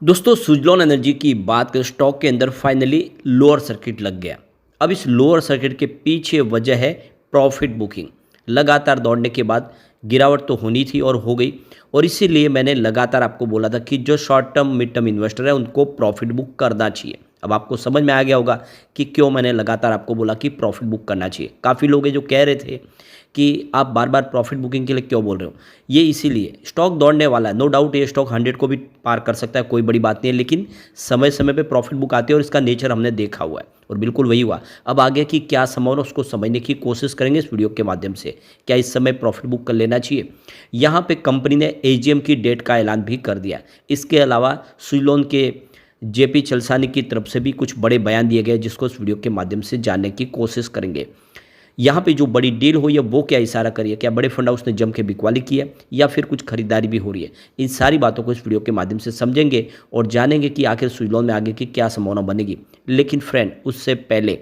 दोस्तों सुजलॉन एनर्जी की बात करें स्टॉक के अंदर फाइनली लोअर सर्किट लग गया। अब इस लोअर सर्किट के पीछे वजह है प्रॉफिट बुकिंग। लगातार दौड़ने के बाद गिरावट तो होनी थी और हो गई, और इसीलिए मैंने लगातार आपको बोला था कि जो short term mid term investor है उनको प्रॉफिट बुक करना चाहिए। अब आपको समझ में आ गया होगा कि क्यों मैंने लगातार आपको बोला कि प्रॉफिट बुक करना चाहिए। काफ़ी लोग हैं जो कह रहे थे कि आप बार बार प्रॉफिट बुकिंग के लिए क्यों बोल रहे हो। ये इसीलिए स्टॉक दौड़ने वाला है, नो डाउट ये स्टॉक 100 को भी पार कर सकता है, कोई बड़ी बात नहीं है, लेकिन समय समय पे प्रॉफिट बुक आती है और इसका नेचर हमने देखा हुआ है और बिल्कुल वही हुआ। अब आगे की क्या संभावना उसको समझने की कोशिश करेंगे इस वीडियो के माध्यम से। क्या इस समय प्रॉफिट बुक कर लेना चाहिए? यहाँ पे कंपनी ने एजीएम की डेट का ऐलान भी कर दिया। इसके अलावा सुजलॉन के जेपी चलसानी की तरफ से भी कुछ बड़े बयान दिए गए जिसको इस वीडियो के माध्यम से जानने की कोशिश करेंगे। यहाँ पे जो बड़ी डील हुई है वो क्या इशारा करी है, क्या बड़े फंड हाउस ने जम के बिकवाली की है या फिर कुछ खरीदारी भी हो रही है। इन सारी बातों को इस वीडियो के माध्यम से समझेंगे और जानेंगे कि आखिर सुजलॉन में आगे की क्या संभावना बनेगी। लेकिन फ्रेंड उससे पहले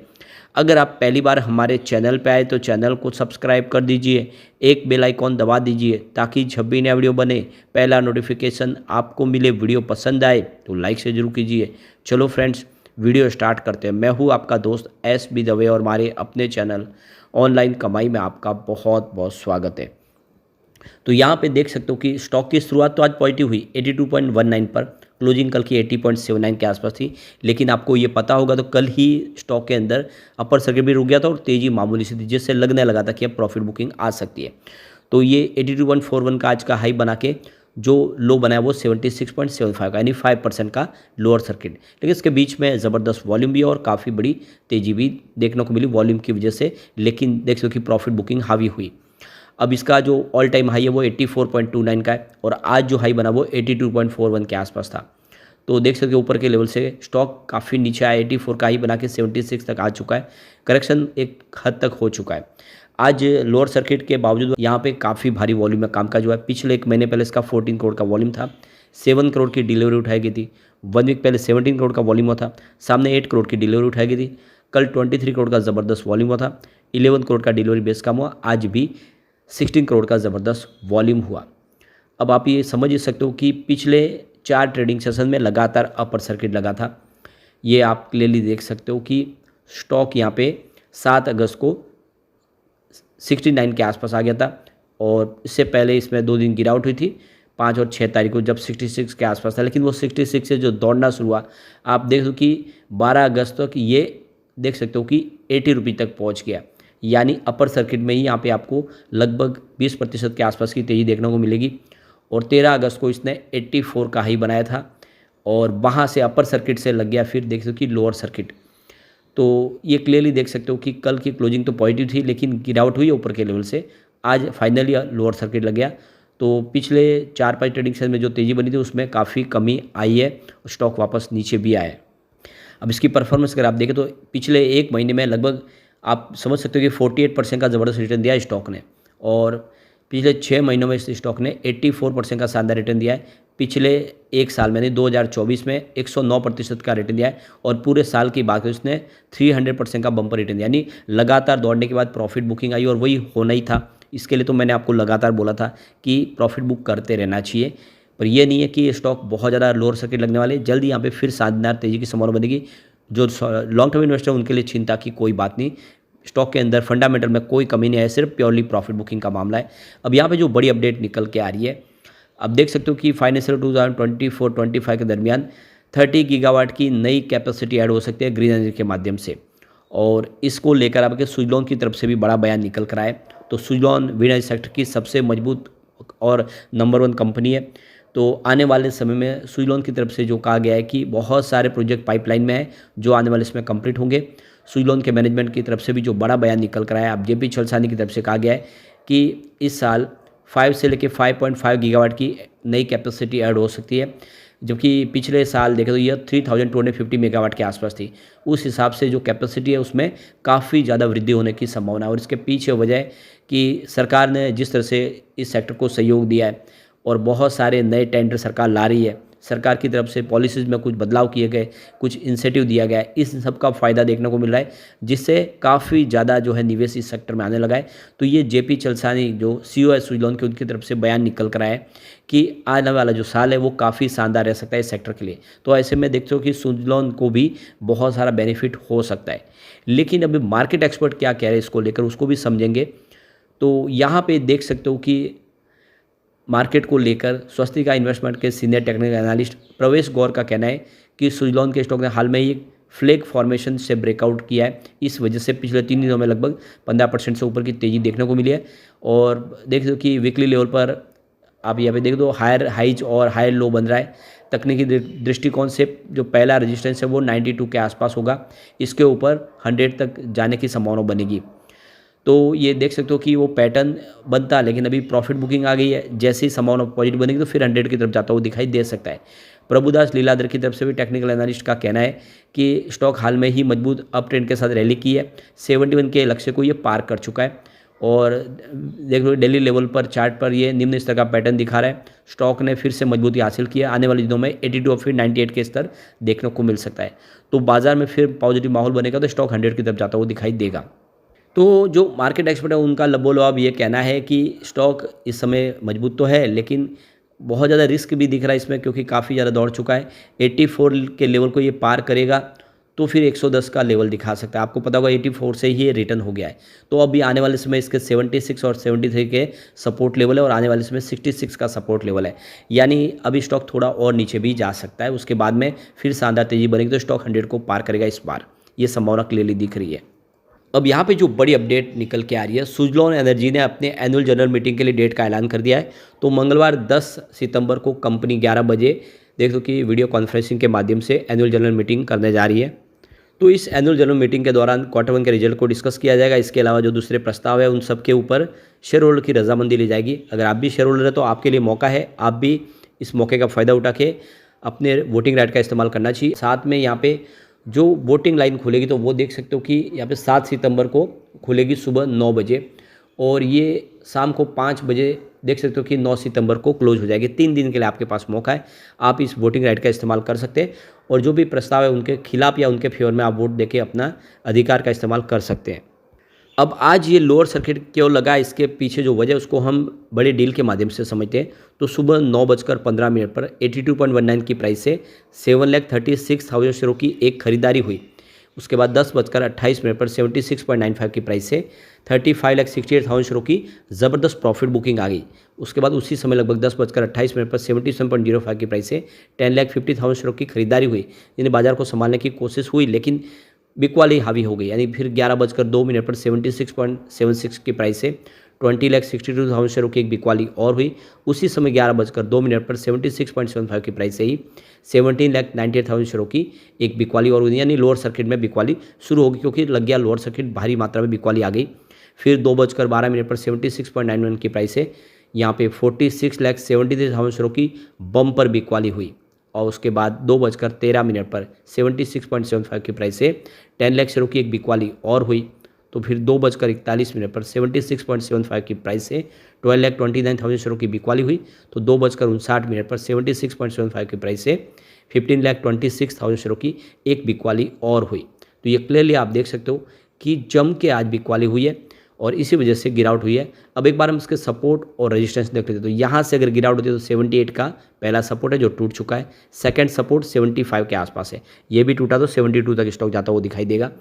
अगर आप पहली बार हमारे चैनल पे आए तो चैनल को सब्सक्राइब कर दीजिए, एक बेल आइकॉन दबा दीजिए ताकि जब भी नया वीडियो बने पहला नोटिफिकेशन आपको मिले। वीडियो पसंद आए तो लाइक से जरूर कीजिए। चलो फ्रेंड्स वीडियो स्टार्ट करते हैं। मैं हूँ आपका दोस्त SB दवे और हमारे अपने चैनल ऑनलाइन कमाई में आपका बहुत बहुत स्वागत है। तो यहाँ पे देख सकते हो कि स्टॉक की शुरुआत तो आज पॉजिटिव हुई 82.19 पर, क्लोजिंग कल की 80.79 के आसपास थी। लेकिन आपको ये पता होगा तो कल ही स्टॉक के अंदर अपर सर्किट भी रुक गया था और तेज़ी मामूली सी थी, जिससे लगने लगा था कि अब प्रॉफिट बुकिंग आ सकती है। तो ये 82.41 का आज का हाई बना के जो लो बनाया वो 76.75 का, यानी 5% का लोअर सर्किट। लेकिन इसके बीच में ज़बरदस्त वॉल्यूम भी है और काफ़ी बड़ी तेज़ी भी देखने को मिली वॉल्यूम की वजह से। लेकिन देख सकते हो कि प्रॉफिट बुकिंग हावी हुई। अब इसका जो ऑल टाइम हाई है वो 84.29 का है और आज जो हाई बना वो 82.41 के आसपास था। तो देख सकते हो ऊपर के लेवल से स्टॉक काफ़ी नीचे आया, 84 का हाई बना के 76 तक आ चुका है। करेक्शन एक हद तक हो चुका है। आज लोअर सर्किट के बावजूद यहाँ पे काफ़ी भारी वॉल्यूम में कामकाज हुआ है। पिछले एक महीने पहले इसका 14 करोड़ का वॉल्यूम था, 7 करोड़ की डिलीवरी उठाई गई थी। 1 वीक पहले 17 करोड़ का वॉल्यूम हुआ था, सामने 8 करोड़ की डिलीवरी उठाई गई थी। कल 23 करोड़ का ज़बरदस्त वॉल्यूम हुआ था, 11 करोड़ का डिलीवरी बेस कम हुआ। आज भी 16 करोड़ का ज़बरदस्त वॉल्यूम हुआ। अब आप ये समझ ही सकते हो कि पिछले 4 ट्रेडिंग सेशन में लगातार अपर सर्किट लगा था। ये आप क्लियरली देख सकते हो कि स्टॉक यहाँ पे 7 अगस्त को 69 के आसपास आ गया था और इससे पहले इसमें 2 दिन गिरावट हुई थी, 5 और 6 तारीख को, जब 66 के आसपास था। लेकिन वो 66 से जो दौड़ना शुरू हुआ, आप देख दो कि 12 अगस्त तक ये देख सकते हो कि 80 रुपये तक पहुंच गया। यानी अपर सर्किट में ही यहाँ पे आपको लगभग 20% के आसपास की तेज़ी देखने को मिलेगी। और 13 अगस्त को इसने 84 का हाई बनाया था और वहाँ से अपर सर्किट से लग गया फिर देख सकते हो कि लोअर सर्किट। तो ये क्लियरली देख सकते हो कि कल की क्लोजिंग तो पॉजिटिव थी लेकिन गिरावट हुई है ऊपर के लेवल से। आज फाइनली लोअर सर्किट लग गया। तो पिछले 4-5 ट्रेडिंग सेशन में जो तेज़ी बनी थी उसमें काफ़ी कमी आई है और स्टॉक वापस नीचे भी आया है। अब इसकी परफॉर्मेंस अगर आप देखें तो पिछले एक महीने में लगभग आप समझ सकते हो कि 48% का ज़बरदस्त रिटर्न दिया है स्टॉक ने, और पिछले 6 महीनों में इस स्टॉक ने 84% का शानदार रिटर्न दिया है। पिछले एक साल में 2024 में 109% का रिटर्न दिया है और पूरे साल की बात है उसने 300% का बम्पर रिटर्न दिया। यानी लगातार दौड़ने के बाद प्रॉफिट बुकिंग आई और वही होना ही था। इसके लिए तो मैंने आपको लगातार बोला था कि प्रॉफिट बुक करते रहना चाहिए। पर यह नहीं है कि ये स्टॉक बहुत ज़्यादा लोअर सर्किट लगने वाले, जल्दी यहाँ पे फिर शानदार तेज़ी की संभावना बनेगी। जो लॉन्ग टर्म इन्वेस्टर उनके लिए चिंता की कोई बात नहीं। स्टॉक के अंदर फंडामेंटल में कोई कमी नहीं है, सिर्फ प्योरली प्रॉफिट बुकिंग का मामला है। अब यहाँ पे जो बड़ी अपडेट निकल के आ रही है, अब देख सकते हो कि फाइनेंशियल 2024-25 के दरमियान 30 गीगावाट की नई कैपेसिटी ऐड हो सकती है ग्रीन एनर्जी के माध्यम से, और इसको लेकर आपके सुजलॉन की तरफ से भी बड़ा बयान निकल कर आए। तो सुजलॉन विंड एनर्जी सेक्टर की सबसे मजबूत और नंबर 1 कंपनी है। तो आने वाले समय में सुजलॉन की तरफ से जो कहा गया है कि बहुत सारे प्रोजेक्ट पाइपलाइन में है जो आने वाले इसमें कंप्लीट होंगे। सुजलॉन के मैनेजमेंट की तरफ से भी जो बड़ा बयान निकल कर आया, अब जेपी चलसानी की तरफ से कहा गया है कि इस साल 5 से लेकर 5.5 गीगावाट की नई कैपेसिटी ऐड हो सकती है, जबकि पिछले साल देखें तो यह 3250 मेगावाट के आसपास थी। उस हिसाब से जो कैपेसिटी है उसमें काफ़ी ज़्यादा वृद्धि होने की संभावना है। और इसके पीछे वजह है कि सरकार ने जिस तरह से इस सेक्टर को सहयोग दिया है और बहुत सारे नए टेंडर सरकार ला रही है, सरकार की तरफ से पॉलिसीज़ में कुछ बदलाव किए गए, कुछ इंसेंटिव दिया गया है, इस सब का फ़ायदा देखने को मिल रहा है, जिससे काफ़ी ज़्यादा जो है निवेश इस सेक्टर में आने लगा है। तो ये जेपी चलसानी जो सीईओ है सुजलॉन के, उनकी तरफ से बयान निकल कर आया है कि आने वाला जो साल है वो काफ़ी शानदार रह सकता है इस सेक्टर के लिए। तो ऐसे में देखते हो कि सुजलॉन को भी बहुत सारा बेनिफिट हो सकता है। लेकिन अभी मार्केट एक्सपर्ट क्या कह रहे हैं इसको लेकर, उसको भी समझेंगे। तो यहाँ पे देख सकते हो कि मार्केट को लेकर स्वस्तिका इन्वेस्टमेंट के सीनियर टेक्निकल एनालिस्ट प्रवेश गौर का कहना है कि सुजलॉन के स्टॉक ने हाल में ही फ्लैग फॉर्मेशन से ब्रेकआउट किया है। इस वजह से पिछले 3 दिनों में लगभग 15% से ऊपर की तेज़ी देखने को मिली है। और देख दो कि वीकली लेवल पर आप यहाँ पे देख दो हायर हाइज और हायर लो बन रहा है। तकनीकी दृष्टिकोण से जो पहला रेजिस्टेंस है वो 92 के आसपास होगा, इसके ऊपर 100 तक जाने की संभावना बनेगी। तो ये देख सकते हो कि वो पैटर्न बनता है, लेकिन अभी प्रॉफिट बुकिंग आ गई है। जैसे ही संभावना पॉजिटिव बनेगी तो फिर 100 की तरफ जाता हुआ दिखाई दे सकता है। प्रभुदास लीलाधर की तरफ से भी टेक्निकल एनालिस्ट का कहना है कि स्टॉक हाल में ही मजबूत अप ट्रेंड के साथ रैली की है, 71 के लक्ष्य को ये पार कर चुका है। और देख लो डेली लेवल पर चार्ट पर ये निम्न स्तर का पैटर्न दिखा रहा है। स्टॉक ने फिर से मजबूती हासिल की है। आने वाले दिनों में 82 और फिर 98 के स्तर देखने को मिल सकता है। तो बाजार में फिर पॉजिटिव माहौल बनेगा तो स्टॉक 100 की तरफ जाता हुआ दिखाई देगा। तो जो मार्केट एक्सपर्ट है उनका लबोलवाब ये कहना है कि स्टॉक इस समय मजबूत तो है, लेकिन बहुत ज़्यादा रिस्क भी दिख रहा है इसमें, क्योंकि काफ़ी ज़्यादा दौड़ चुका है। 84 के लेवल को ये पार करेगा तो फिर 110 का लेवल दिखा सकता है। आपको पता होगा 84 से ही ये रिटर्न हो गया है। तो अभी आने वाले समय इसके 76 और 73 के सपोर्ट लेवल है और आने वाले समय 66 का सपोर्ट लेवल है। यानी अभी स्टॉक थोड़ा और नीचे भी जा सकता है। उसके बाद में फिर शानदार तेजी बनेगी तो स्टॉक 100 को पार करेगा इस बार, ये संभावना क्लियरली दिख रही है। अब यहाँ पे जो बड़ी अपडेट निकल के आ रही है, सुजलॉन एनर्जी ने अपने एनुअल जनरल मीटिंग के लिए डेट का ऐलान कर दिया है। तो मंगलवार 10 सितंबर को कंपनी 11 बजे देख दो कि वीडियो कॉन्फ्रेंसिंग के माध्यम से एनुअल जनरल मीटिंग करने जा रही है। तो इस एनुअल जनरल मीटिंग के दौरान क्वार्टर 1 के रिजल्ट को डिस्कस किया जाएगा। इसके अलावा जो दूसरे प्रस्ताव है उन सब के ऊपर शेयर होल्डर की रजामंदी ली जाएगी। अगर आप भी शेयर होल्डर है तो आपके लिए मौका है, आप भी इस मौके का फ़ायदा उठा के अपने वोटिंग राइट का इस्तेमाल करना चाहिए। साथ में यहाँ पे जो वोटिंग लाइन खुलेगी तो वो देख सकते हो कि यहाँ पे 7 सितंबर को खुलेगी सुबह 9 बजे और ये शाम को 5 बजे देख सकते हो कि 9 सितंबर को क्लोज हो जाएगी। 3 दिन के लिए आपके पास मौका है, आप इस वोटिंग राइट का इस्तेमाल कर सकते हैं और जो भी प्रस्ताव है उनके खिलाफ या उनके फेवर में आप वोट देके अपना अधिकार का इस्तेमाल कर सकते हैं। अब आज ये लोअर सर्किट क्यों लगा, इसके पीछे जो वजह उसको हम बड़े डील के माध्यम से समझते हैं। तो सुबह 9:15 पर 82.19 की प्राइस से 7,36,000 शेयरों की एक खरीदारी हुई। उसके बाद 10:28 पर 76.95 की प्राइस से 35,68,000 शेयरों की ज़बरदस्त प्रॉफिट बुकिंग आ गई। उसके बाद उसी समय लगभग 10:28 पर 77.05 की प्राइस से 10,50,000 शेयरों की खरीदारी हुई, जिन्हें बाजार को संभालने की कोशिश हुई लेकिन बिकवाली हावी हो गई। यानी फिर 11:02 पर 76.76 की प्राइस से 20,62,000 शेयरों की एक बिकवाली और हुई। उसी समय 11:02 पर 76.75 की प्राइस से ही 17,98,000 शेयरों की एक बिकवाली और हुई। यानी लोअर सर्किट में बिकवाली शुरू होगी, क्योंकि लग गया लोअर सर्किट, भारी मात्रा में बिकवाली आ गई। फिर 2:12 पर 76.91 की प्राइस से यहाँ पे 46,73,000 शेयरों की बम्पर बिकवाली हुई और उसके बाद 2:13 पर 76.75 की प्राइस से 10 लाख शेयरों की एक बिकवाली और हुई। तो फिर 2:41 पर 76.75 की प्राइस से 12,29,000 शेयरों की बिकवाली हुई। तो 2:59 पर 76.75 की प्राइस से 15,26,000 शेयरों की एक बिकवाली और हुई। तो ये क्लियरली आप देख सकते हो कि जम के आज बिकवाली हुई है और इसी वजह से गिरावट हुई है। अब एक बार हम इसके सपोर्ट और रेजिस्टेंस देख लेते हैं। तो यहाँ से अगर गिरावट होती है तो 78 का पहला सपोर्ट है जो टूट चुका है। सेकंड सपोर्ट 75 के आसपास है, ये भी टूटा तो 72 तक स्टॉक जाता हुआ दिखाई देगा।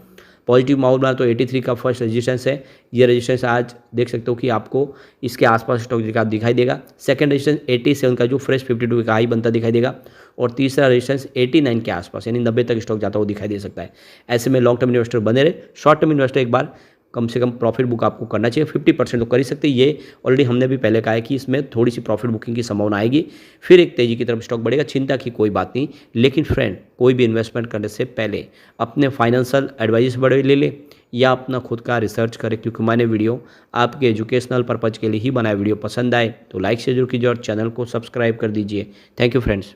पॉजिटिव माहौल बना तो 83 का फर्स्ट रेजिस्टेंस है। ये रेजिस्टेंस आज देख सकते हो कि आपको इसके आसपास स्टॉक दिखाई देगा। सेकंड रेजिस्टेंस 87 का जो फ्रेश 52 का हाई बनता दिखाई देगा और तीसरा रेजिस्टेंस 89 के आसपास यानी 90 तक स्टॉक जाता हुआ दिखाई दे सकता है। ऐसे में लॉन्ग टर्म इन्वेस्टर बने रहे। शॉर्ट टर्म इन्वेस्टर एक बार कम से कम प्रॉफिट बुक आपको करना चाहिए। 50% तो कर ही सकते हैं। ये ऑलरेडी हमने भी पहले कहा है कि इसमें थोड़ी सी प्रॉफिट बुकिंग की संभावना आएगी, फिर एक तेजी की तरफ स्टॉक बढ़ेगा। चिंता की कोई बात नहीं। लेकिन फ्रेंड, कोई भी इन्वेस्टमेंट करने से पहले अपने फाइनेंशियल एडवाइस बड़े ले ले या अपना खुद का रिसर्च करें, क्योंकि मैंने वीडियो आपके एजुकेशनल पर्पज़ के लिए ही बनाया। वीडियो पसंद आए तो लाइक से जरूर कीजिए और चैनल को सब्सक्राइब कर दीजिए। Thank you friends.